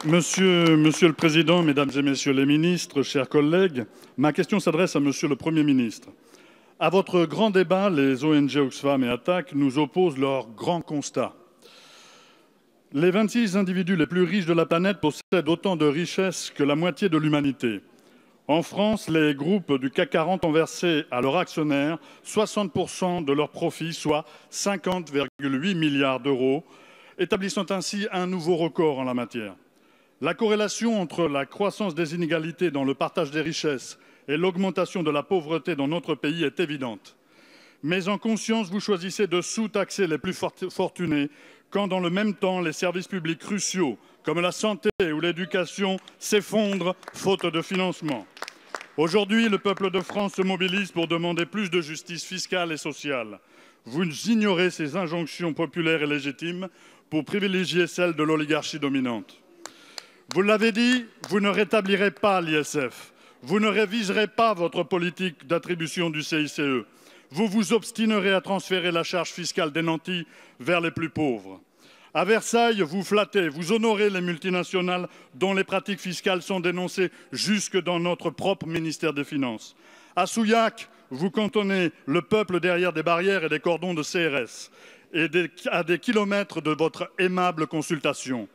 Monsieur le Président, Mesdames et Messieurs les ministres, chers collègues, ma question s'adresse à Monsieur le Premier ministre. À votre grand débat, les ONG Oxfam et Attac nous opposent leur grand constat. Les 26 individus les plus riches de la planète possèdent autant de richesses que la moitié de l'humanité. En France, les groupes du CAC 40 ont versé à leurs actionnaires 60% de leurs profits, soit 50,8 milliards d'euros, établissant ainsi un nouveau record en la matière. La corrélation entre la croissance des inégalités dans le partage des richesses et l'augmentation de la pauvreté dans notre pays est évidente. Mais en conscience, vous choisissez de sous-taxer les plus fortunés, quand dans le même temps, les services publics cruciaux, comme la santé ou l'éducation, s'effondrent faute de financement. Aujourd'hui, le peuple de France se mobilise pour demander plus de justice fiscale et sociale. Vous ignorez ces injonctions populaires et légitimes pour privilégier celles de l'oligarchie dominante. Vous l'avez dit, vous ne rétablirez pas l'ISF. Vous ne réviserez pas votre politique d'attribution du CICE. Vous vous obstinerez à transférer la charge fiscale des nantis vers les plus pauvres. À Versailles, vous flattez, vous honorez les multinationales dont les pratiques fiscales sont dénoncées jusque dans notre propre ministère des Finances. À Souillac, vous cantonnez le peuple derrière des barrières et des cordons de CRS et à des kilomètres de votre aimable consultation.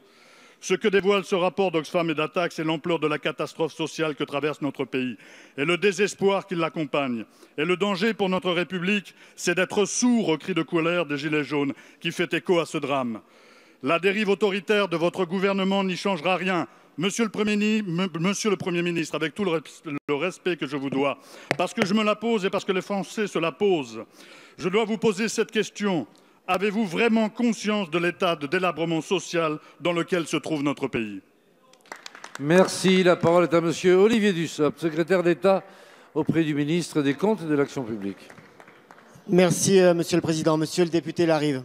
Ce que dévoile ce rapport d'Oxfam et d'Attac, c'est l'ampleur de la catastrophe sociale que traverse notre pays et le désespoir qui l'accompagne. Et le danger pour notre République, c'est d'être sourd au cri de colère des Gilets jaunes qui fait écho à ce drame. La dérive autoritaire de votre gouvernement n'y changera rien. Monsieur le Premier ministre, avec tout le respect que je vous dois, parce que je me la pose et parce que les Français se la posent, je dois vous poser cette question. Avez-vous vraiment conscience de l'état de délabrement social dans lequel se trouve notre pays? Merci. La parole est à Monsieur Olivier Dussopt, secrétaire d'État auprès du ministre des Comptes et de l'Action publique. Merci, Monsieur le Président. Monsieur le député Larive,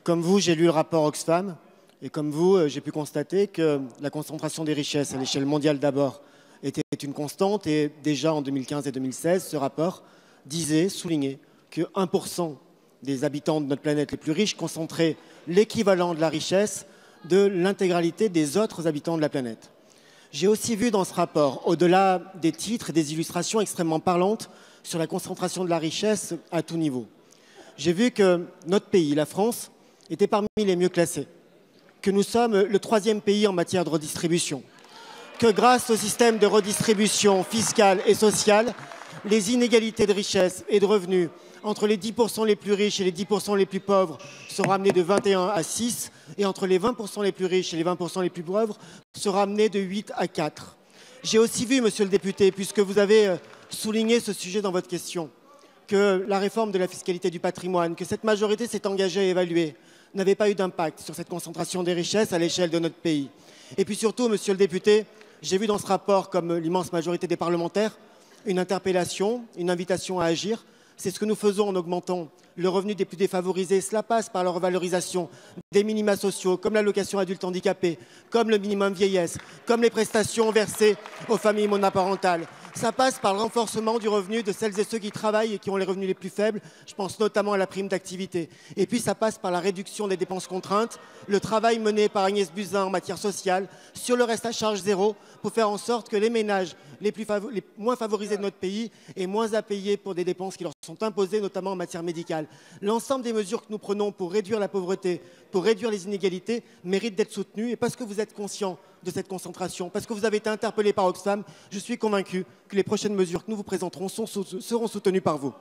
comme vous, j'ai lu le rapport Oxfam et comme vous, j'ai pu constater que la concentration des richesses à l'échelle mondiale d'abord était une constante et déjà en 2015 et 2016, ce rapport soulignait que 1% des habitants de notre planète les plus riches concentraient l'équivalent de la richesse de l'intégralité des autres habitants de la planète. J'ai aussi vu dans ce rapport, au-delà des titres et des illustrations extrêmement parlantes sur la concentration de la richesse à tout niveau, j'ai vu que notre pays, la France, était parmi les mieux classés, que nous sommes le 3e pays en matière de redistribution, que grâce au système de redistribution fiscale et sociale, les inégalités de richesse et de revenus entre les 10% les plus riches et les 10% les plus pauvres sont ramenés de 21 à 6 et entre les 20% les plus riches et les 20% les plus pauvres sont ramenés de 8 à 4. J'ai aussi vu, monsieur le député, puisque vous avez souligné ce sujet dans votre question, que la réforme de la fiscalité du patrimoine, que cette majorité s'est engagée à évaluer, n'avait pas eu d'impact sur cette concentration des richesses à l'échelle de notre pays. Et puis surtout, monsieur le député, j'ai vu dans ce rapport, comme l'immense majorité des parlementaires, une interpellation, une invitation à agir. C'est ce que nous faisons en augmentant le revenu des plus défavorisés. Cela passe par la revalorisation des minima sociaux, comme l'allocation adulte handicapé, comme le minimum vieillesse, comme les prestations versées aux familles monoparentales. Ça passe par le renforcement du revenu de celles et ceux qui travaillent et qui ont les revenus les plus faibles. Je pense notamment à la prime d'activité. Et puis ça passe par la réduction des dépenses contraintes, le travail mené par Agnès Buzyn en matière sociale sur le reste à charge zéro pour faire en sorte que les ménages les moins favorisés de notre pays aient moins à payer pour des dépenses qui leur sont imposées, notamment en matière médicale. L'ensemble des mesures que nous prenons pour réduire la pauvreté, pour réduire les inégalités, méritent d'être soutenues. Et parce que vous êtes conscient de cette concentration, parce que vous avez été interpellé par Oxfam, je suis convaincu que les prochaines mesures que nous vous présenterons seront soutenues par vous.